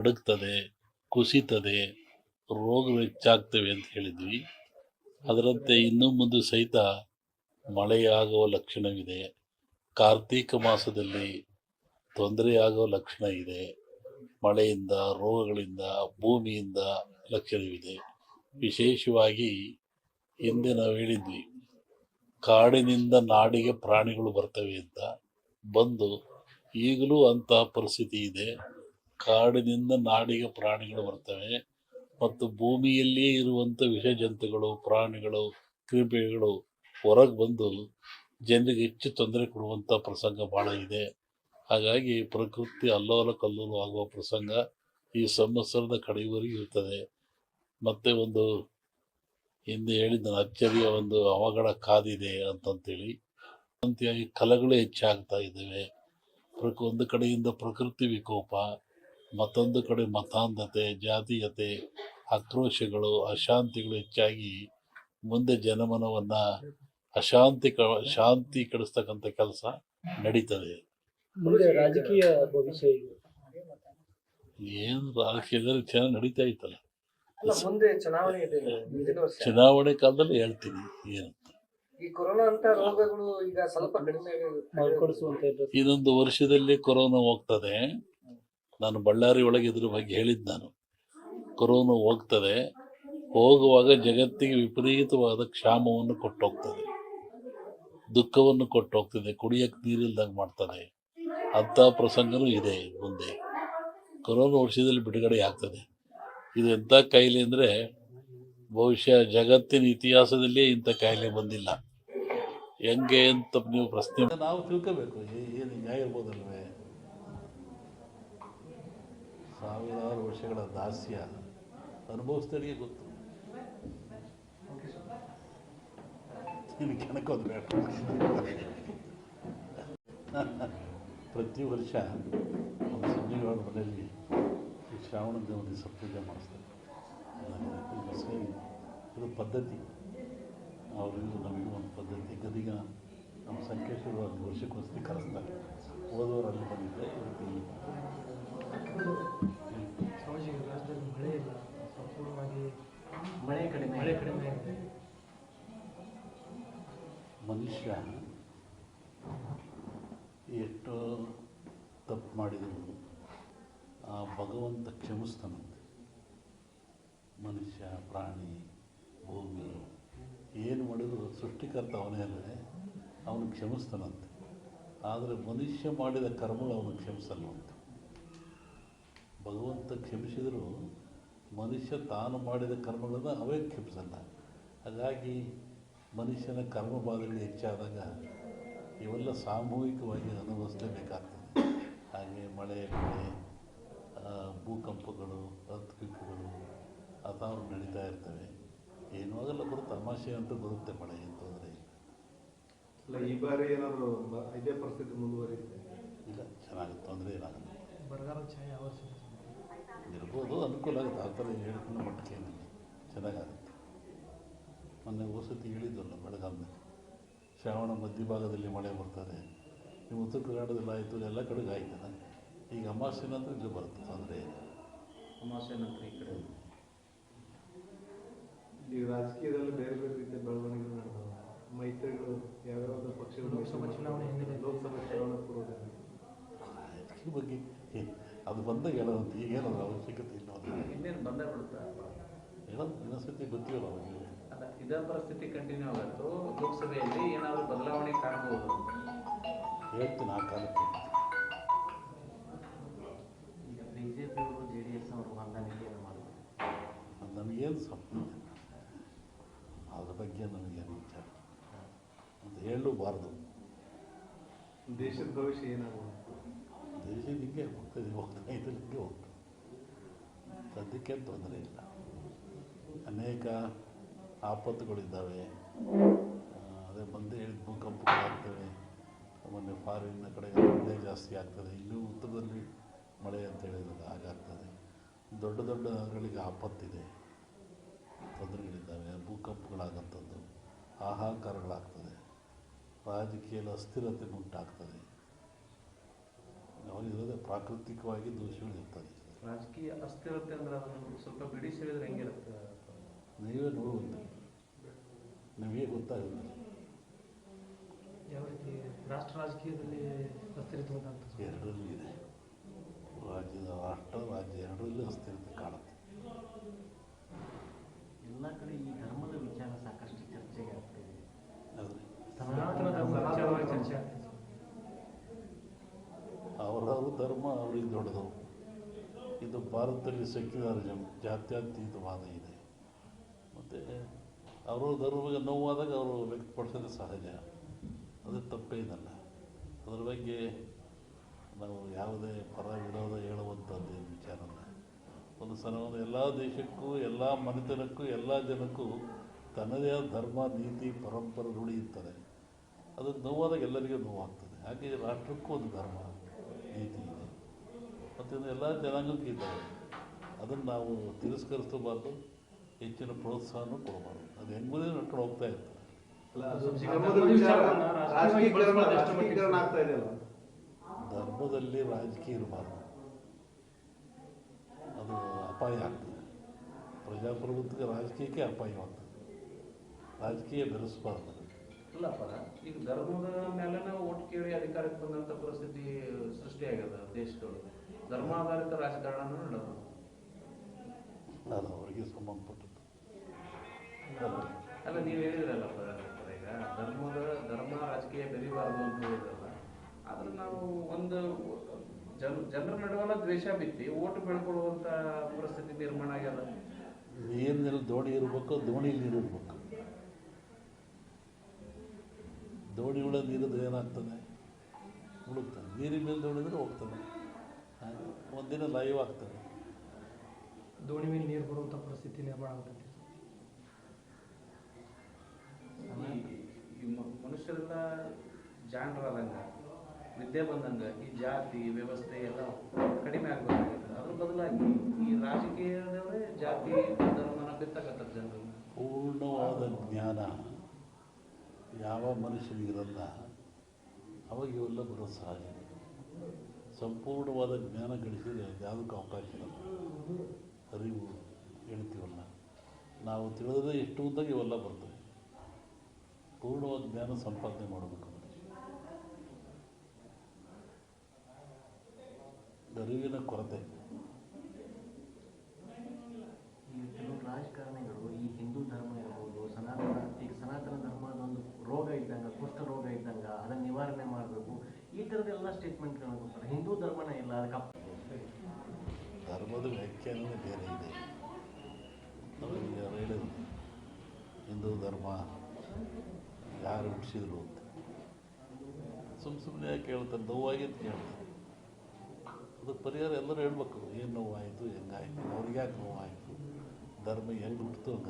ನಡುಗ್ತದೆ, ಕುಸಿತದೆ, ರೋಗಗಳು ಹೆಚ್ಚಾಗ್ತವೆ ಅಂತ ಹೇಳಿದ್ವಿ. ಅದರಂತೆ ಇನ್ನು ಮುಂದೆ ಸಹಿತ ಮಳೆಯಾಗುವ ಲಕ್ಷಣವಿದೆ. ಕಾರ್ತೀಕ ಮಾಸದಲ್ಲಿ ತೊಂದರೆಯಾಗುವ ಲಕ್ಷಣ ಇದೆ. ಮಳೆಯಿಂದ, ರೋಗಗಳಿಂದ, ಭೂಮಿಯಿಂದ ಲಕ್ಷಣವಿದೆ. ವಿಶೇಷವಾಗಿ ಹಿಂದೆ ನಾವು ಹೇಳಿದ್ವಿ, ಕಾಡಿನಿಂದ ನಾಡಿಗೆ ಪ್ರಾಣಿಗಳು ಬರ್ತವೆ ಅಂತ. ಬಂದು ಈಗಲೂ ಅಂತಹ ಪರಿಸ್ಥಿತಿ ಇದೆ. ಕಾಡಿನಿಂದ ನಾಡಿಗೆ ಪ್ರಾಣಿಗಳು ಬರ್ತವೆ ಮತ್ತು ಭೂಮಿಯಲ್ಲಿಯೇ ಇರುವಂಥ ವಿಷ ಜಂತುಗಳು, ಪ್ರಾಣಿಗಳು, ಕ್ರಿಮಿಗಳು ಹೊರಗೆ ಬಂದು ಜನರಿಗೆ ಹೆಚ್ಚು ತೊಂದರೆ ಕೊಡುವಂಥ ಪ್ರಸಂಗ ಭಾಳ ಇದೆ. ಹಾಗಾಗಿ ಪ್ರಕೃತಿ ಅಲ್ಲೋಲ ಕಲ್ಲೋಲ ಆಗುವ ಪ್ರಸಂಗ ಈ ಸಂವತ್ಸರದ ಕಡೆಯವರೆಗೂ ಇರ್ತದೆ. ಮತ್ತೆ ಒಂದು ಹಿಂದೆ ಹೇಳಿದ ಅಚ್ಚರಿಯ ಒಂದು ಅವಘಡ ಕಾದಿದೆ ಅಂತಂತೇಳಿ ಅಂತೆಯಾಗಿ ಕಲಗಳು ಹೆಚ್ಚಾಗ್ತಾ ಇದ್ದಾವೆ. ಒಂದು ಕಡೆಯಿಂದ ಪ್ರಕೃತಿ ವಿಕೋಪ, ಮತ್ತೊಂದು ಕಡೆ ಮತಾಂಧತೆ, ಜಾತೀಯತೆ, ಆಕ್ರೋಶಗಳು, ಅಶಾಂತಿಗಳು ಹೆಚ್ಚಾಗಿ ಮುಂದೆ ಜನಮನವನ್ನು ಶಾಂತಿ ಕೆಡಿಸ್ತಕ್ಕಂಥ ಕೆಲಸ ನಡೀತದೆ. ರಾಜಕೀಯ ಭವಿಷ್ಯ ಏನು ರಾಜಕೀಯದಲ್ಲಿ ಚೆನ್ನಾಗಿ ನಡೀತಾ ಇತ್ತಲ್ಲ, ಮುಂದೆ ಚುನಾವಣೆ ಇದೆ. ಚುನಾವಣೆ ಕಾಲದಲ್ಲಿ ಹೇಳ್ತೀನಿ ಏನಂತ. ಈ ಕೊರೋನಾ ಅಂತ ರೋಗಗಳು ಈಗ ಸ್ವಲ್ಪ ಕಡಿಮೆ ಇನ್ನೊಂದು ವರ್ಷದಲ್ಲಿ ಕೊರೋನಾ ಹೋಗ್ತದೆ. ನಾನು ಬಳ್ಳಾರಿ ಒಳಗೆ ಇದ್ರ ಬಗ್ಗೆ ಹೇಳಿದ್ದು. ನಾನು ಕೊರೋನಾ ಹೋಗ್ತದೆ, ಹೋಗುವಾಗ ಜಗತ್ತಿಗೆ ವಿಪರೀತವಾದ ಕ್ಷಾಮವನ್ನು ಕೊಟ್ಟೋಗ್ತದೆ, ದುಃಖವನ್ನು ಕೊಟ್ಟೋಗ್ತದೆ, ಕುಡಿಯಕ್ಕೆ ನೀರಿಲ್ದಂಗೆ ಮಾಡ್ತದೆ. ಅಂಥ ಪ್ರಸಂಗನೂ ಇದೆ ಮುಂದೆ. ಕೊರೋನಾ ವರ್ಷದಲ್ಲಿ ಬಿಡುಗಡೆ ಆಗ್ತದೆ. ಇದು ಎಂಥ ಕಾಯಿಲೆ ಅಂದರೆ ಬಹುಶಃ ಜಗತ್ತಿನ ಇತಿಹಾಸದಲ್ಲೇ ಇಂಥ ಕಾಯಿಲೆ ಬಂದಿಲ್ಲ. ಹೆಂಗೆ ಅಂತ ನೀವು ಪ್ರಶ್ನೆ ನಾವು ತಿಳ್ಕೋಬೇಕು. ಏನು ಹಿಂಗಾಗಿರ್ಬೋದಲ್ವೇ? ಸಾವಿರಾರು ವರ್ಷಗಳ ದಾಸ್ಯ ಅನುಭವಿಸಿದವರಿಗೆ ಗೊತ್ತು. ಕೆಣಕೋದು ಬೇಡ. ಪ್ರತಿ ವರ್ಷ ಒಂದು ಸಂಜೆಗಳ ಮನೆಯಲ್ಲಿ ಈ ಶ್ರಾವಣ ದೇವರಿಗೆ ಸಪೂಜೆ ಮಾಡಿಸ್ತಾರೆ. ಇದು ಪದ್ಧತಿ, ಅವರಿಗೂ ನಮಗೂ ಒಂದು ಪದ್ಧತಿ. ಗದಿಗ ನಮ್ಮ ಸಂಕೇಶ್ವರ ಒಂದು ವರ್ಷಕ್ಕೊಂದ್ಸತಿ ಕರೆಸ್ತಾರೆ. ಹೋದವರು ಅಲ್ಲಿ ಬಂದಿದ್ದೆ, ರಾಜ್ಯದಲ್ಲಿ ಮಳೆ ಇಲ್ಲ, ಸಂಪೂರ್ಣವಾಗಿ ಮಳೆ ಕಡಿಮೆ ಆಗಿದೆ. ಮನುಷ್ಯ ಎಷ್ಟು ತಪ್ಪು ಮಾಡಿದರೂ ಆ ಭಗವಂತ ಕ್ಷಮಿಸ್ತಾನಂತೆ. ಮನುಷ್ಯ, ಪ್ರಾಣಿ, ಭೂಮಿ ಏನು ಮಾಡಿದ್ರು ಸೃಷ್ಟಿಕರ್ತ ಅವನೇ ಅಲ್ಲದೆ ಅವನು ಕ್ಷಮಿಸ್ತಾನಂತೆ. ಆದರೆ ಮನುಷ್ಯ ಮಾಡಿದ ಕರ್ಮಗಳು ಅವನು ಕ್ಷಮಿಸಲ್ವಂತೆ. ಭಗವಂತ ಕ್ಷಮಿಸಿದರೂ ಮನುಷ್ಯ ತಾನು ಮಾಡಿದ ಕರ್ಮಗಳನ್ನು ಅವೇ ಕ್ಷಮಿಸಲ್ಲ. ಹಾಗಾಗಿ ಮನುಷ್ಯನ ಕರ್ಮಬಾಧೆಗಳು ಹೆಚ್ಚಾದಾಗ ಇವೆಲ್ಲ ಸಾಮೂಹಿಕವಾಗಿ ಅನುಭವಿಸಲೇಬೇಕಾಗ್ತದೆ. ಹಾಗೆ ಮಳೆ, ಭೂಕಂಪಗಳು, ಅರ್ಥಕ್ವೇಕ್ಗಳು ಅಥಾವು ನಡೀತಾ ಇರ್ತವೆ. ಏನೂ ಆಗಲ್ಲ, ಬರುತ್ತೆ, ತಮಾಷೆ ಅಂತ ಬರುತ್ತೆ. ಮಳೆ ಏನು ತೊಂದರೆ ಇಲ್ಲ. ಈ ಬಾರಿ ಏನಾದರೂ ಇದೇ ಪರಿಸ್ಥಿತಿ ಮುಂದುವರಿಯುತ್ತೆ? ಇಲ್ಲ, ಚೆನ್ನಾಗಿ ತೊಂದರೆ ಏನಾಗಲ್ಲ. ಬರಗಾಲ ಛಾಯೆ ಇರ್ಬೋದು, ಅನುಕೂಲ ಆಗುತ್ತೆ. ಆ ಥರ ಹೇಳ್ಕೊಂಡು ಮಟ್ಟಕ್ಕೆ ಏನಿಲ್ಲ, ಚೆನ್ನಾಗಾಗುತ್ತೆ. ಮೊನ್ನೆ ವಸತಿ ಹೇಳಿದ್ವಲ್ಲ, ಬೆಳಗಾವಿನಲ್ಲಿ ಶ್ರಾವಣ ಮಧ್ಯಭಾಗದಲ್ಲಿ ಮಳೆ ಬರ್ತದೆ. ನೀವು ಉತ್ತರ ಕರ್ನಾಟಕದಲ್ಲಿ ಆಯಿತು, ಎಲ್ಲ ಕಡೆಗೆ ಆಯ್ತಲ್ಲ. ಈಗ ಅಮಾವಾಸ್ಯೆ ನಂತರ ಇಲ್ಲಿ ಬರುತ್ತೆ, ತೊಂದರೆ ಇಲ್ಲ. ಅಮಾವಾಸ್ಯೆ ನಂತರ ಈ ಕಡೆ ಈಗ ರಾಜಕೀಯದಲ್ಲಿ ಬೇರೆ ಬೇರೆ ರೀತಿಯ ಬೆಳವಣಿಗೆಗಳು ನಡೆದವು. ಮೈತ್ರಿಗಳು ಯಾವ್ಯಾವ ಪಕ್ಷಗಳು ಲೋಕಸಭಾ ಚುನಾವಣೆ ಪೂರ್ವದಲ್ಲಿ ರಾಜಕೀಯ ಬಗ್ಗೆ ಅದು ಬಂದಾಗ ಹೇಳೋದು. ಈಗೇನಾದ್ರು ಅವಶ್ಯಕತೆ ಇಲ್ಲ, ಇನ್ನೇನು ಬಂದೇ ಬಿಡುತ್ತಾ ಹೇಳೋದು. ಇನ್ನೊಂದ್ಸತಿ ಗೊತ್ತಿಲ್ಲ ಅವಾಗ. ಅಲ್ಲ, ಇದೇ ಪರಿಸ್ಥಿತಿ ಕಂಟಿನ್ಯೂ ಆಗುತ್ತೋ ಲೋಕಸಭೆಯಲ್ಲಿ ಏನಾದರೂ ಬದಲಾವಣೆ ಕಾಣಬಹುದು? ಹೇಳ್ತೀನಿ ಆ ಕಾಲಕ್ಕೆ. ಈಗ ಬಿಜೆಪಿಯವರು JDS ಅವರು ಹೊಂದಾಣಿಕೆಯನ್ನು ಮಾಡಿದ್ರು. ನಮಗೇನು ಸಂಬಂಧ, ಅದ್ರ ಬಗ್ಗೆ ನಮಗೇನು ವಿಚಾರ ಅಂತ ಹೇಳಲೂಬಾರ್ದು. ದೇಶದ ಭವಿಷ್ಯ ಏನಾಗುತ್ತೆ? ದೇಶ ಹಿಂಗೆ ಹೋಗ್ತಾ ಹಿಂಗೆ ಹೋಗ್ತದೆ. ಸದ್ಯಕ್ಕೇನು ತೊಂದರೆ ಇಲ್ಲ. ಅನೇಕ ಆಪತ್ತುಗಳಿದ್ದಾವೆ. ಅದೇ ಬಂದೇ ಹೇಳಿದ ಭೂಕಂಪಗಳಾಗ್ತವೆ. ಮೊನ್ನೆ ಫಾರಿನ್ನ ಕಡೆ ಮಳೆ ಜಾಸ್ತಿ ಆಗ್ತದೆ. ಇನ್ನೂ ಉತ್ತರದಲ್ಲಿ ಮಳೆ ಅಂತ ಹೇಳಿದಾಗ ಹಾಗಾಗ್ತದೆ. ದೊಡ್ಡ ದೊಡ್ಡ ನಗರಗಳಿಗೆ ಆಪತ್ತಿದೆ, ತೊಂದರೆಗಳಿದ್ದಾವೆ, ಭೂಕಂಪಗಳಾಗಂಥದ್ದು, ಹಾಹಾಕಾರಗಳಾಗ್ತದೆ, ರಾಜಕೀಯದ ಅಸ್ಥಿರತೆ ಉಂಟಾಗ್ತದೆ. ಅವಾಗಿರೋದೇ ಪ್ರಾಕೃತಿಕವಾಗಿ ದೋಷಗಳಿರ್ತದೆ. ರಾಜಕೀಯ ಅಸ್ಥಿರತೆ ಅಂದ್ರೆ ಅದನ್ನು ಸ್ವಲ್ಪ ಬಿಡಿಸಿ ಹೇಳಿದ್ರೆ ಹೆಂಗಿರುತ್ತೆ? ನೀವೇ ನೋಡುವಂತೆ ನಿಮಗೆ ಗೊತ್ತಾಗುತ್ತೆ. ಯಾವ ರೀತಿ ರಾಷ್ಟ್ರ ರಾಜಕೀಯದಲ್ಲಿ ಅಸ್ಥಿರತೆ ಉಂಟಂತ? ಎರಡರಲ್ಲೂ ಇದೆ. ರಾಜ್ಯ ಎರಡರಲ್ಲೂ ಅಸ್ಥಿರತೆ ಕಾಣುತ್ತೆ. ಎಲ್ಲ ಕಡೆ ಈ ಧರ್ಮದ ವಿಚಾರ ಸಾಕಷ್ಟು ಚರ್ಚೆಗೆ ಆಗ್ತಿದೆ. ಆದರೆ ಸನಾತನ ಧರ್ಮ ವಿಚಾರವಾಗಿ ಚರ್ಚೆ ಆಗ್ತದೆ. ಅವರವ್ರ ಧರ್ಮ ಅವ್ರಿಗೆ ದೊಡ್ಡದು. ಇದು ಭಾರತದಲ್ಲಿ ಸೆಕ್ಯುಲರಿಸಮ್, ಜಾತ್ಯತೀತವಾದ ಇದೆ. ಮತ್ತು ಅವರ ಧರ್ಮಕ್ಕೆ ನೋವಾದಾಗ ಅವರು ವ್ಯಕ್ತಪಡಿಸೋದು ಸಹಜ, ಅದು ತಪ್ಪೇನಲ್ಲ. ಅದರ ಬಗ್ಗೆ ನಾವು ಯಾವುದೇ ಪರ ವಿರೋಧ ಹೇಳುವಂಥದ್ದೇನು ವಿಚಾರ ಅಲ್ಲ. ಒಂದು ಸಲವನ್ನು ಎಲ್ಲ ದೇಶಕ್ಕೂ, ಎಲ್ಲ ಮನೆತನಕ್ಕೂ, ಎಲ್ಲ ಜನಕ್ಕೂ ತನ್ನದೇ ಆದ ಧರ್ಮ, ನೀತಿ, ಪರಂಪರೆ ರೂಢಿ ಇರ್ತದೆ. ಅದು ನೋವಾದಾಗ ಎಲ್ಲರಿಗೂ ನೋವಾಗ್ತದೆ. ಹಾಗೆ ರಾಷ್ಟ್ರಕ್ಕೂ ಒಂದು ಧರ್ಮ, ನೀತಿ ಇದೆ ಮತ್ತು ಎಲ್ಲ ಜನಾಂಗಕ್ಕೂ ಇದ್ದಾವೆ. ಅದನ್ನು ನಾವು ತಿರಸ್ಕರಿಸಬಾರ್ದು, ಹೆಚ್ಚಿನ ಪ್ರೋತ್ಸಾಹನೂ ಕೊಡಬಾರ್ದು. ಅದು ಹೆಂಗುದೇ ನಡ್ಕೊಂಡು ಹೋಗ್ತಾ ಇರ್ತದೆ. ರಾಜಕೀಕರಣ ಆಗ್ತಾ ಇದೆಯಲ್ಲ, ಧರ್ಮದಲ್ಲಿ ರಾಜಕೀಯ ಇರಬಾರ್ದು, ಅದು ಅಪಾಯ ಆಗ್ತದೆ. ಪ್ರಜಾಪ್ರಭುತ್ವಕ್ಕೆ ರಾಜಕೀಯಕ್ಕೆ ಅಪಾಯವಾಗ್ತದೆ. ರಾಜಕೀಯ ಬೆರೆಸಬಾರ್ದು. ಇಲ್ಲಪ್ಪ, ಈಗ ಧರ್ಮದ ಮೇಲೆ ನಾವು ಓಟ್ ಕೇಳಿ ಅಧಿಕಾರಕ್ಕೆ ಬಂದಂಥ ಪರಿಸ್ಥಿತಿ ಸೃಷ್ಟಿಯಾಗ್ಯದ ದೇಶದೊಳಗೆ. ಧರ್ಮಾಧಾರಿತ ರಾಜಕಾರಣ ನಡೆದು ಅದು ಅವರಿಗೆ ಸಂಬಂಧಪಟ್ಟದ್ದು. ಅಲ್ಲ, ನೀವು ಹೇಳಿದ್ರಲ್ಲಪ್ಪ ಈಗ ಧರ್ಮ ರಾಜಕೀಯ ಬೆರಿಬಾರ್ದು ಅಂತ ಹೇಳಿದ್ರಲ್ಲ. ಆದ್ರೆ ನಾವು ಒಂದು ಜನರ ನಡುವಲ್ಲ ದ್ವೇಷ ಬಿತ್ತಿ ಓಟು ಬೆಳ್ಕೊಳ್ಳುವಂಥ ಪರಿಸ್ಥಿತಿ ನಿರ್ಮಾಣ ಆಗ್ಯದ. ನೀರಿನಲ್ಲಿ ದೋಣಿ ಇರಬೇಕು, ದೋಣಿಲಿ ನೀರು ಇರಬೇಕು. ದೋಣಿ ಒಳಗೆ ನೀರಿದ್ರೆ ಏನಾಗ್ತದೆ? ಮುಳುಗ್ತದೆ. ನೀರಿನ ಮೇಲೆ ದೋಣಿದ್ರೆ ಹೋಗ್ತದೆ. ಒಂದಿನ ಲೈವ್ ಆಗ್ತದೆ. ದೋಣಿ ಮೇಲೆ ನೀರು ಬರುವಂಥ ಪರಿಸ್ಥಿತಿ ನಿರ್ಮಾಣ ಆಗುತ್ತೆ. ಈ ಮನುಷ್ಯರೆಲ್ಲ ಜಾಣರಾದಂಗೆ, ವಿದ್ಯೆ ಬಂದಂಗೆ ಈ ಜಾತಿ ವ್ಯವಸ್ಥೆ ಎಲ್ಲ ಕಡಿಮೆ ಆಗಬೇಕಾಗುತ್ತೆ. ಅದ್ರ ಬದಲಾಗಿ ಈ ರಾಜಕೀಯದವರೇ ಜಾತಿ ಧರ್ಮನ ಬಿತ್ತಕತ್ತಾರೆ ಜನರು. ಪೂರ್ಣವಾದ ಜ್ಞಾನ ಯಾವ ಮನುಷ್ಯನಿಗಿರಲ್ಲ, ಅವಾಗ ಇವೆಲ್ಲ ಬರೋದು ಸಹಜ. ಸಂಪೂರ್ಣವಾದ ಜ್ಞಾನ ಗಳಿಸಿದರೆ ಯಾವುದಕ್ಕೂ ಅವಕಾಶ ಇರಲ್ಲ. ಅರಿವು ಹೇಳ್ತೀವಲ್ಲ, ನಾವು ತಿಳಿದ್ರೆ ಎಷ್ಟು ಅಂದಾಗ ಇವೆಲ್ಲ ಬರ್ತವೆ. ಪೂರ್ಣವಾದ ಜ್ಞಾನ ಸಂಪಾದನೆ ಮಾಡಬೇಕು. ಅರಿವಿನ ಕೊರತೆ. ಈ ಕೆಲವು ರಾಜಕಾರಣಿಗಳು ಈ ಹಿಂದೂ ಧರ್ಮ ಇರ್ಬೋದು, ಸನಾತನ ಧರ್ಮದ ಒಂದು ರೋಗ ಇದ್ದಂಗೆ, ಕುಷ್ಠ ರೋಗ ಇದ್ದಂಗೆ, ಅದನ್ನು ನಿವಾರಣೆ ಮಾಡಬೇಕು, ಈ ಥರದ್ದೆಲ್ಲ ಸ್ಟೇಟ್ಮೆಂಟ್ಗಳನ್ನ ಕೊಡ್ತಾರೆ. ಹಿಂದೂ ಧರ್ಮನೇ ಇಲ್ಲ, ಅದಕ್ಕೆ ಧರ್ಮದ ವ್ಯಾಖ್ಯಾನವೇ ಬೇರೆ ಇದೆ. ನಮಗೆ ಹೇಳಿದ್ರು ಹಿಂದೂ ಧರ್ಮ ಯಾರು ಹುಟ್ಟಿಸಿದ್ರು ಅಂತ. ಸುಮ್ಮನೆ ಯಾಕೆ ಹೇಳ್ತಾರೆ? ನೋವಾಗಿ ಅಂತ ಹೇಳ್ತಾರೆ. ಅದಕ್ಕೆ ಪರಿಹಾರ ಎಲ್ಲರೂ ಹೇಳ್ಬೇಕು. ಏನು ನೋವಾಯಿತು, ಹೆಂಗಾಯಿತು, ಅವ್ರಿಗೆ ಯಾಕೆ ನೋವಾಯಿತು, ಧರ್ಮ ಹೆಂಗೆ ಹುಟ್ಟಿತು, ಹಂಗೆ